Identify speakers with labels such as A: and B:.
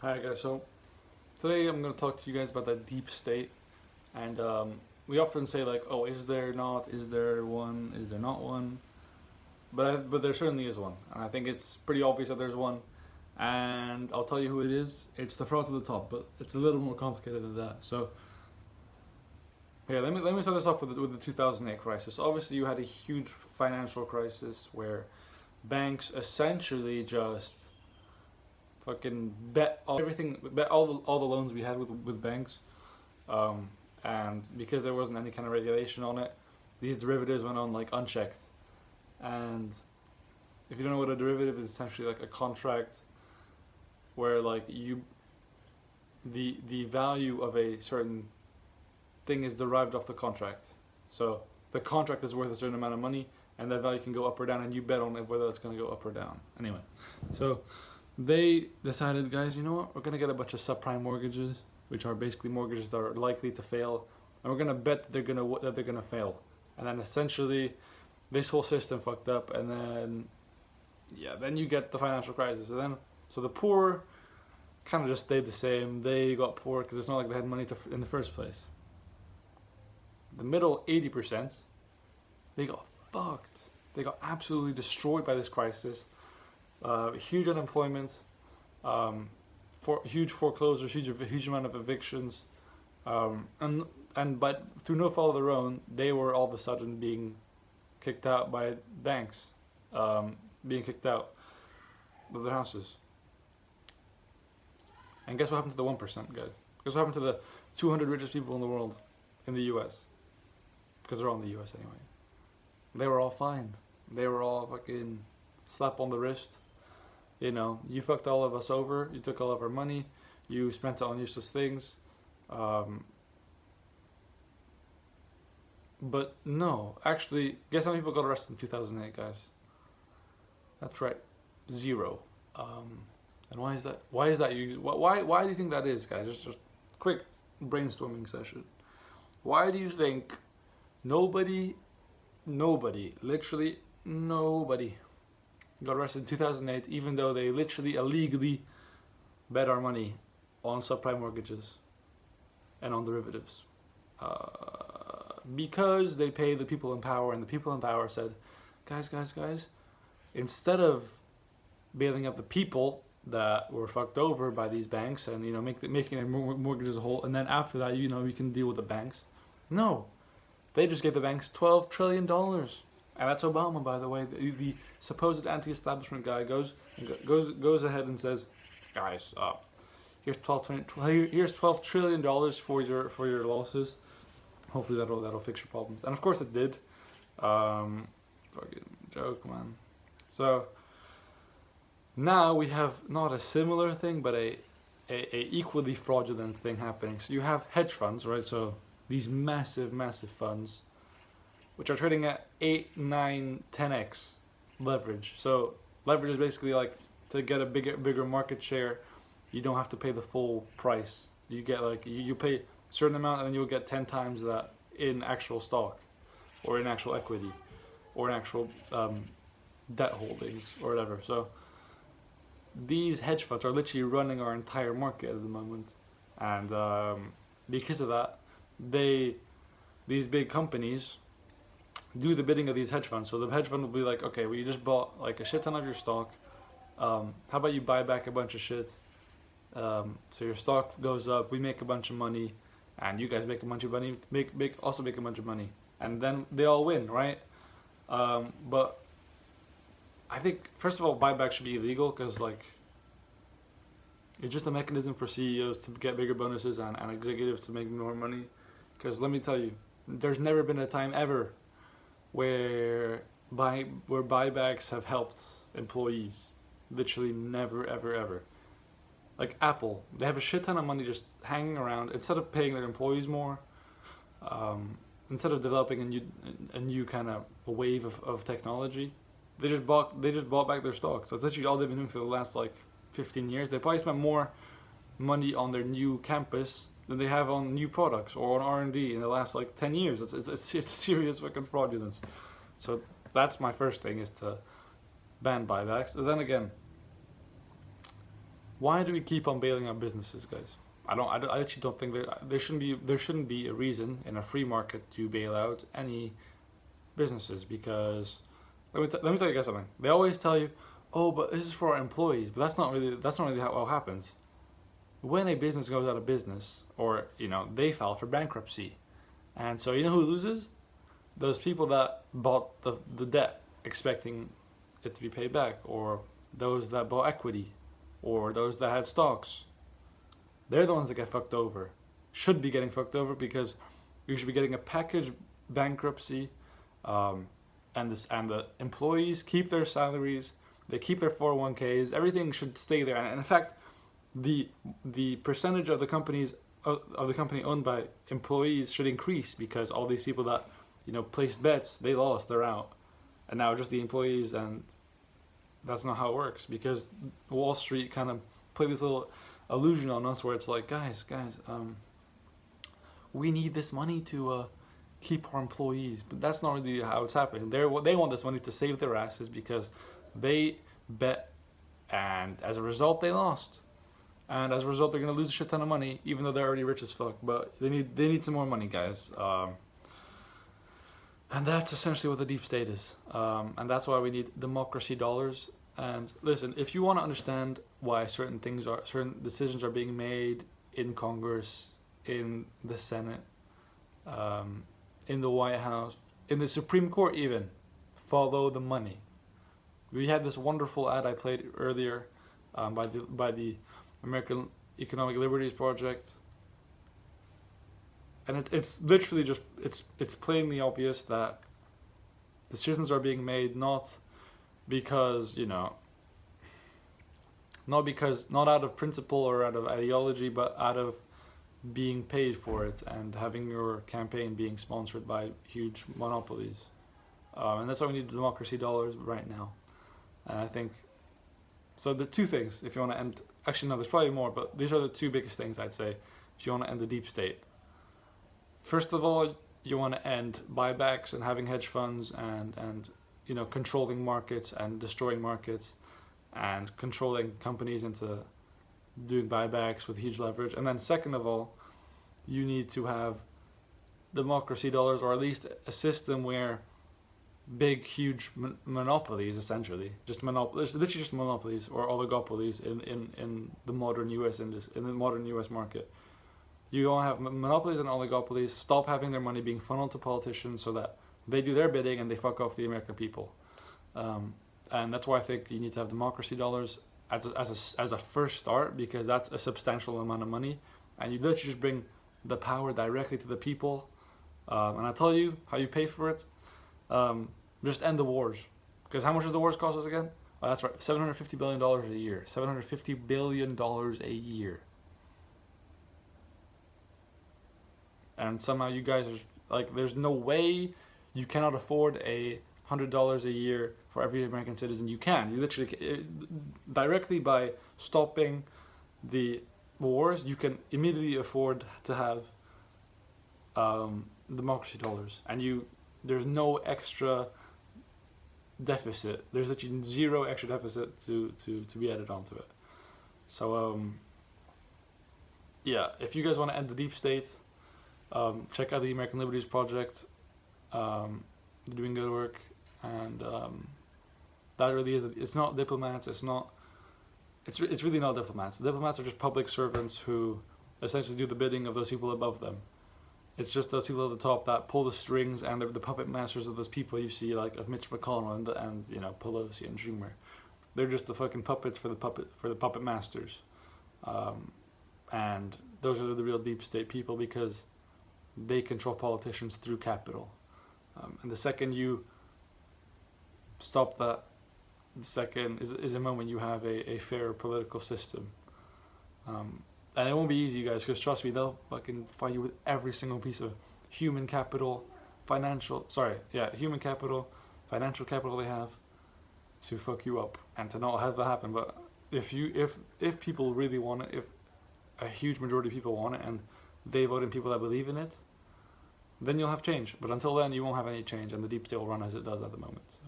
A: Hi guys, so today I'm going to talk to you guys about the deep state. And we often say like, oh, is there not, is there one, is there not one? But there certainly is one. And I think it's pretty obvious that there's one. And I'll tell you who it is. It's the fraud to the top, but it's a little more complicated than that. So yeah, let me start this off with the 2008 crisis. Obviously, you had a huge financial crisis where banks essentially just fucking bet everything, bet all the loans we had with banks. Um, and because there wasn't any kind of regulation on it, these derivatives went on like unchecked. And if you don't know what a derivative is, essentially like a contract where like the value of a certain thing is derived off the contract. So the contract is worth a certain amount of money, and that value can go up or down, and you bet on it whether it's going to go up or down. Anyway, so they decided, guys, you know what? We're going to get a bunch of subprime mortgages, which are basically mortgages that are likely to fail, and we're going to bet that they're going to fail. And then essentially, this whole system fucked up, and then you get the financial crisis, and then so the poor kind of just stayed the same. They got poor because it's not like they had money in the first place. The middle 80%, they got fucked. They got absolutely destroyed by this crisis. Huge unemployment, huge foreclosures, huge amount of evictions, but through no fault of their own, they were all of a sudden being kicked out by banks, being kicked out of their houses. And guess what happened to the 1%, guys? Guess what happened to the 200 richest people in the world, in the U.S.? Because they're all in the U.S. anyway. They were all fine. They were all fucking slap on the wrist. You know, you fucked all of us over. You took all of our money. You spent it on useless things. But no, actually, guess how many people got arrested in 2008, guys? That's right, zero. And why is that? Why is that? Why do you think that is, guys? Just quick brainstorming session. Why do you think nobody, literally nobody, got arrested in 2008, even though they literally illegally bet our money on subprime mortgages and on derivatives? Because they paid the people in power, and the people in power said, guys, instead of bailing out the people that were fucked over by these banks and making their mortgages whole, and then after that we can deal with the banks. No, they just gave the banks $12 trillion, and that's Obama, by the way. The supposed anti-establishment guy goes ahead and says, guys, here's $12 trillion for your losses. Hopefully that'll fix your problems, and of course it did. Fucking joke, man. So now we have not a similar thing, but a equally fraudulent thing happening. So you have hedge funds, right? So these massive funds, which are trading at 8, 9, 10x leverage. So leverage is basically like, to get a bigger market share, you don't have to pay the full price. You get like you pay a certain amount, and then you'll get 10 times that in actual stock, or in actual equity, or in actual debt holdings, or whatever. So these hedge funds are literally running our entire market at the moment, and because of that, these big companies do the bidding of these hedge funds. So the hedge fund will be like, okay, well, you just bought like a shit ton of your stock. How about you buy back a bunch of shit? So your stock goes up, we make a bunch of money, and you guys make a bunch of money, also make a bunch of money, and then they all win, right? But I think, first of all, buyback should be illegal, because like it's just a mechanism for CEOs to get bigger bonuses and executives to make more money. Because let me tell you, there's never been a time ever where buybacks have helped employees. Literally never, ever. Like Apple, they have a shit ton of money just hanging around. Instead of paying their employees more, instead of developing a new kind of wave of technology, they just bought back their stock. So it's literally all they've been doing for the last like 15 years. They probably spent more money on their new campus than they have on new products or on R&D in the last like 10 years. It's serious fucking fraudulence. So that's my first thing, is to ban buybacks. And then again, why do we keep on bailing out businesses, guys? I actually don't think there shouldn't be a reason in a free market to bail out any businesses, because let me tell you guys something. They always tell you, oh, but this is for our employees, but that's not really how it happens. When a business goes out of business, or they file for bankruptcy, and so you know who loses? Those people that bought the debt expecting it to be paid back, or those that bought equity, or those that had stocks. They're the ones that get fucked over. Should be getting fucked over, because you should be getting a package bankruptcy, and the employees keep their salaries, they keep their 401ks, everything should stay there. And in fact, the percentage of the company owned by employees should increase, because all these people that placed bets, they lost, they're out, and now just the employees. And that's not how it works, because Wall Street kind of played this little illusion on us where it's like, guys, we need this money to keep our employees, but that's not really how it's happening. They want this money to save their asses, because they bet, and as a result they lost, and as a result they're gonna lose a shit ton of money, even though they're already rich as fuck. But they need some more money, guys. And that's essentially what the deep state is, and that's why we need democracy dollars. And listen, if you want to understand why certain decisions are being made in Congress, in the Senate, in the White House, in the Supreme Court even, follow the money. We had this wonderful ad I played earlier, by the American Economic Liberties Project, and it's literally just it's plainly obvious that decisions are being made not out of principle or out of ideology, but out of being paid for it and having your campaign being sponsored by huge monopolies. And that's why we need democracy dollars right now. And I think, so the two things, if you want to end, actually no, there's probably more, but these are the two biggest things I'd say if you want to end the deep state. First of all, you want to end buybacks and having hedge funds and controlling markets and destroying markets and controlling companies into doing buybacks with huge leverage. And then second of all, you need to have democracy dollars, or at least a system where big, huge monopolies, essentially, literally just monopolies or oligopolies in the modern US market. You don't have monopolies and oligopolies. Stop having their money being funneled to politicians so that they do their bidding and they fuck off the American people. And that's why I think you need to have democracy dollars as a first start, because that's a substantial amount of money, and you literally just bring the power directly to the people. And I tell you how you pay for it. Just end the wars. Because how much does the wars cost us again? Oh, that's right, $750 billion a year. $750 billion a year. And somehow you guys are like, there's no way you cannot afford $100 a year for every American citizen. You can. You literally, directly by stopping the wars, you can immediately afford to have democracy dollars. And there's no extra deficit. There's literally zero extra deficit to be added onto it. So, yeah, if you guys want to end the deep state, check out the American Liberties Project. They're doing good work, and that really is. It's not diplomats. It's really not diplomats. The diplomats are just public servants who essentially do the bidding of those people above them. It's just those people at the top that pull the strings, and they're the puppet masters of those people you see, like of Mitch McConnell and Pelosi and Schumer. They're just the fucking puppets for the puppet masters, and those are the real deep state people, because they control politicians through capital. And the second you stop that, the second is a moment you have a fair political system. And it won't be easy, you guys, because trust me, they'll fucking fight you with every single piece of human capital, financial capital they have to fuck you up and to not have that happen. But if people really want it, if a huge majority of people want it and they vote in people that believe in it, then you'll have change. But until then, you won't have any change, and the deep state will run as it does at the moment. So.